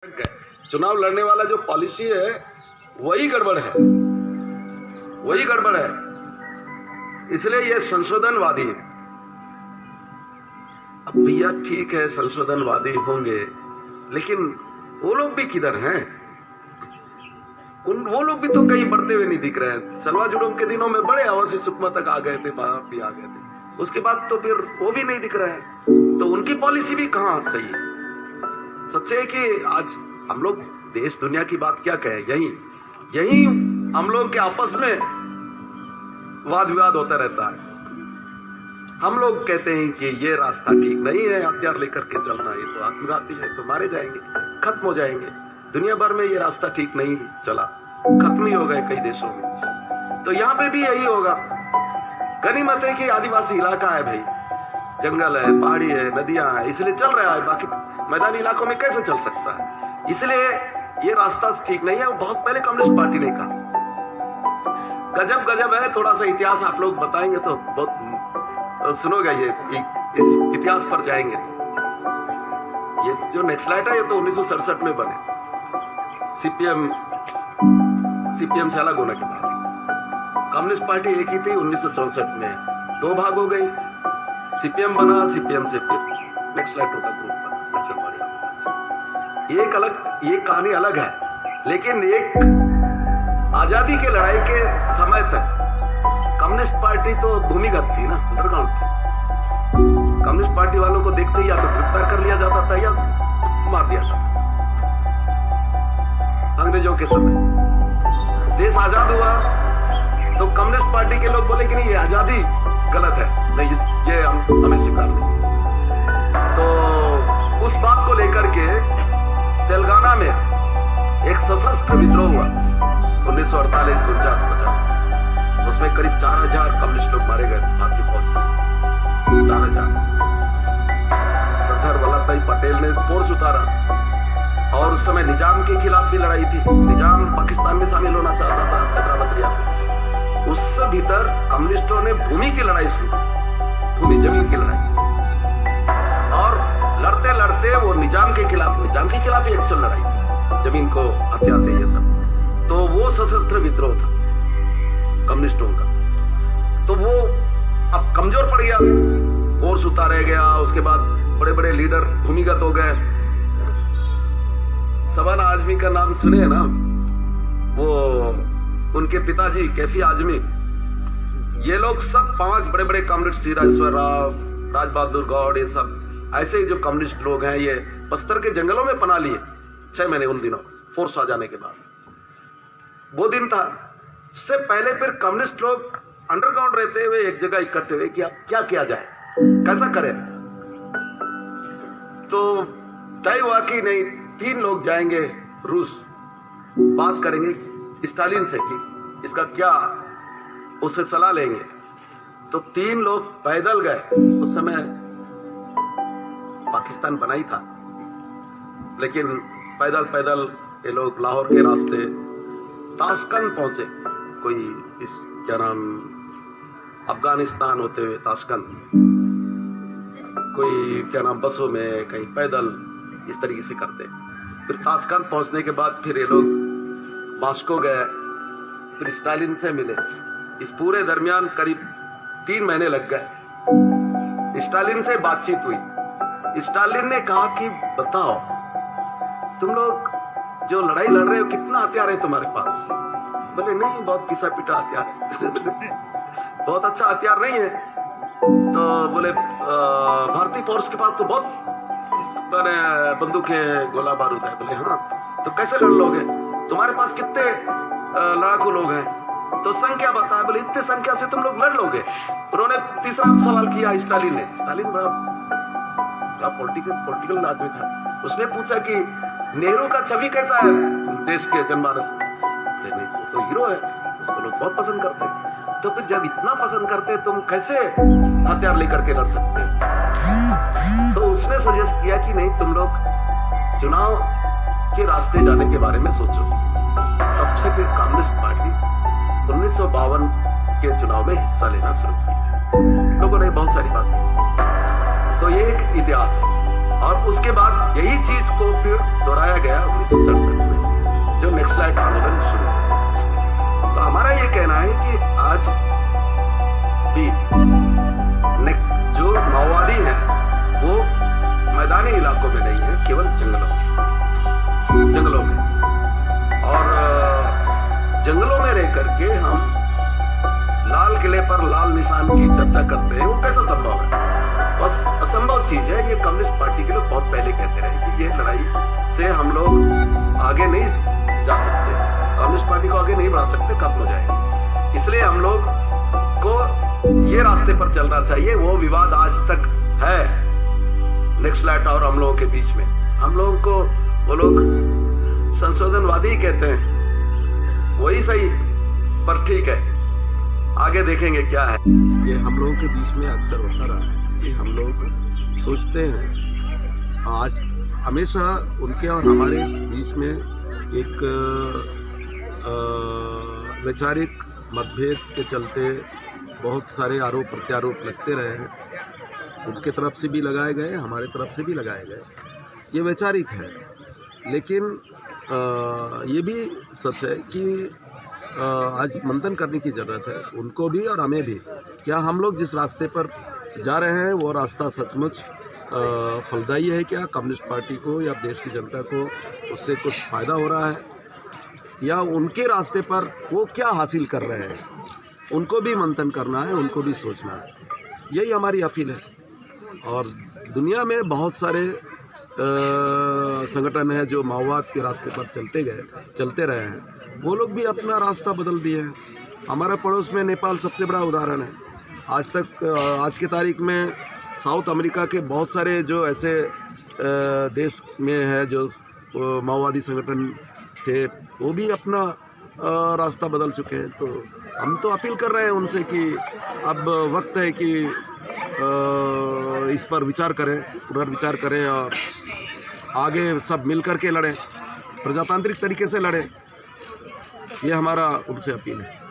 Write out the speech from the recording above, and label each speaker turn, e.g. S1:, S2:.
S1: चुनाव लड़ने वाला जो पॉलिसी है वही गड़बड़ है, वही गड़बड़ है। इसलिए ये संशोधनवादी है। अब भैया ठीक है, संशोधनवादी होंगे, लेकिन वो लोग भी किधर हैं? वो लोग भी तो कहीं बढ़ते हुए नहीं दिख रहे हैं। सलवा जुड़ों के दिनों में बड़े आवासी सुकमा तक आ गए थे, बाहर भी आ गए थे, उसके बाद तो फिर वो भी नहीं दिख रहे हैं। तो उनकी पॉलिसी भी कहाँ सही है? सच है कि आज हम लोग देश दुनिया की बात क्या कहें, यही हम लोग के आपस में वाद विवाद होता रहता है। हम लोग कहते हैं कि ये रास्ता ठीक नहीं है, हथियार लेकर के चलना, ये तो आत्मघाती है, तो मारे जाएंगे, खत्म हो जाएंगे। दुनिया भर में ये रास्ता ठीक नहीं चला, खत्म ही हो गए कई देशों में। तो यहाँ पे भी यही होगा। गनीमत है कि आदिवासी इलाका है भाई, जंगल है, पहाड़ी है, नदियां हैं, इसलिए चल रहा है। बाकी मैदानी इलाकों में कैसे चल सकता है? इसलिए ये रास्ता ठीक नहीं है। वो बहुत पहले कम्युनिस्ट पार्टी ने कहा। गजब गजब है। थोड़ा सा इतिहास आप लोग बताएंगे तो बहुत सुनोगे, ये इस इतिहास पर जाएंगे। ये जो नेक्सलाइट है ये तो 1967 में बने, सीपीएम से अलग होने के बाद। कम्युनिस्ट पार्टी एक ही थी 1964 में, दो भाग हो गई। सीपीएम बना, सीपीएम से फिर नेक्सलाइट होता ग्रुप बना। ये कहानी अलग है। लेकिन एक आजादी के लड़ाई के समय तक कम्युनिस्ट पार्टी तो भूमिगत थी ना, अंडरग्राउंड थी। कम्युनिस्ट पार्टी वालों को देखते ही या तो गिरफ्तार कर लिया जाता था या मार दिया जाता। अंग्रेजों के समय देश आजाद हुआ तो कम्युनिस्ट पार्टी के लोग बोले कि नहीं, ये आजादी गलत है, नहीं ये हमें स्वीकार नहीं। तो उस बात को लेकर के तेलंगाना में एक सशस्त्र विद्रोह हुआ 1948, 49, 50। उसमें करीब 4000 कम्युनिस्ट लोग मारे गए भारतीय फौज से। 4000। सरदार वल्लभ भाई पटेल ने फोर्स उतारा और उस समय निजाम के खिलाफ भी लड़ाई थी। निजाम पाकिस्तान में शामिल होना चाहता था, हैदराबाद रियासत। उस भीतर कम्युनिस्टों ने भूमि की लड़ाई शुरू, भूमि जमीन की लड़ाई, और लड़ते लड़ते वो निजाम के खिलाफ ही एक्चुअल लड़ाई थी, जमीन को हथियाते ये सब। तो वो सशस्त्र विद्रोह था कम्युनिस्टों का। तो वो अब कमजोर पड़ गया, फोर्स उतारा गया। उसके बाद बड़े बड़े लीडर भूमिगत हो गए। शबाना आजमी का नाम सुने ना, वो उनके पिताजी कैफी आजमी, ये लोग सब 5 बड़े बड़े कम्युनिस्ट, सिराश्वर राव, राज बहादुर गौड़, ये सब ऐसे जो कम्युनिस्ट लोग हैं, ये बस्तर के जंगलों में पना लिए 6 महीने उन दिनों फोर्स आ जाने के बाद। वो दिन था। उससे पहले फिर कम्युनिस्ट लोग अंडरग्राउंड रहते हुए एक जगह इकट्ठे हुए कि क्या किया जाए, कैसा करें। तो तय हुआ कि नहीं, 3 लोग जाएंगे रूस, बात करेंगे स्टालिन से कि इसका क्या, उससे सलाह लेंगे। तो 3 लोग पैदल गए। उस समय पाकिस्तान बना ही था, लेकिन पैदल पैदल ये लोग लाहौर के रास्ते ताशकंद पहुंचे। कोई इस क्या नाम, अफगानिस्तान होते हुए ताशकंद, कोई क्या नाम बसों में, कहीं पैदल, इस तरीके से करते। फिर ताशकंद पहुंचने के बाद फिर ये लोग मास्को गए, फिर स्टालिन से मिले। इस पूरे दरमियान करीब 3 महीने लग गए। स्टालिन से बातचीत हुई। स्टालिन ने कहा कि बताओ तुम लोग जो लड़ाई लड़ रहे हो, कितना हथियार है तुम्हारे पास? बोले नहीं, बहुत घिसा पिटा हथियार है। बहुत अच्छा हथियार नहीं है। तो बोले भारतीय फोर्स के पास तो बहुत बंदूकें, गोला बारूद है। बोले हाँ, तो कैसे लड़ लोगे? तुम्हारे पास कितने लड़ाकू लोग हैं? तो संख्या बता। बोले इतने संख्या से तुम लोग लड़ लोगे? उन्होंने तीसरा सवाल किया स्टालिन ने। स्टालिन बड़ा पॉलिटिकल आदमी था। उसने पूछा कि नेहरू का छवि कैसा है देश के जनमानस में? नहीं, वो तो हीरो है, उसको लोग बहुत पसंद करते हैं। तो फिर जब इतना पसंद करते हैं, तुम कैसे हथियार लेकर के लड़ सकते हैं? तो उसने सजेस्ट किया कि नहीं, तुम लोग चुनाव के रास्ते जाने के बारे में सोचो। तब से फिर कम्युनिस्ट पार्टी 1952 के चुनाव में हिस्सा लेना शुरू किया। लोगों ने बहुत सारी बातें। तो ये एक इतिहास है। और उसके बाद यही चीज को फिर दोहराया गया 1967 में जो नक्सलाइट आंदोलन शुरू हुआ। तो हमारा ये कहना है कि आज भी जो माओवादी हैं वो मैदानी इलाकों में नहीं है, केवल जंगलों में और जंगलों में रह करके हम लाल किले पर लाल निशान की चर्चा करते हैं। वो कैसा संभव है? बस असंभव चीज है। ये कम्युनिस्ट पार्टी के लोग बहुत पहले कहते रहे कि ये लड़ाई से हम लोग आगे नहीं जा सकते, कम्युनिस्ट पार्टी को आगे नहीं बढ़ा सकते, खत्म हो जाएगा। इसलिए हम लोग को ये रास्ते पर चलना चाहिए। वो विवाद आज तक है नक्सलाइट और हम लोगों के बीच में। हम लोगों को वो लोग संशोधनवादी कहते हैं, वही सही, पर ठीक है, आगे देखेंगे क्या है।
S2: ये हम लोगों के बीच में अक्सर होता रहा है कि हम लोग सोचते हैं, आज हमेशा उनके और हमारे बीच में एक वैचारिक मतभेद के चलते बहुत सारे आरोप प्रत्यारोप लगते रहे हैं। उनके तरफ से भी लगाए गए, हमारे तरफ से भी लगाए गए। ये वैचारिक है, लेकिन ये भी सच है कि आज मंथन करने की ज़रूरत है, उनको भी और हमें भी। क्या हम लोग जिस रास्ते पर जा रहे हैं वो रास्ता सचमुच फलदायी है क्या? कम्युनिस्ट पार्टी को या देश की जनता को उससे कुछ फ़ायदा हो रहा है, या उनके रास्ते पर वो क्या हासिल कर रहे हैं? उनको भी मंथन करना है, उनको भी सोचना है। यही हमारी अपील है। और दुनिया में बहुत सारे संगठन हैं जो माओवाद के रास्ते पर चलते रहे हैं। वो लोग भी अपना रास्ता बदल दिए हैं। हमारा पड़ोस में नेपाल सबसे बड़ा उदाहरण है। आज की तारीख में साउथ अमेरिका के बहुत सारे जो ऐसे देश में है जो माओवादी संगठन थे, वो भी अपना रास्ता बदल चुके हैं। तो हम तो अपील कर रहे हैं उनसे कि अब वक्त है कि इस पर विचार करें, पुनर्विचार करें और आगे सब मिल कर के लड़ें, प्रजातांत्रिक तरीके से लड़ें। ये हमारा उनसे अपील है।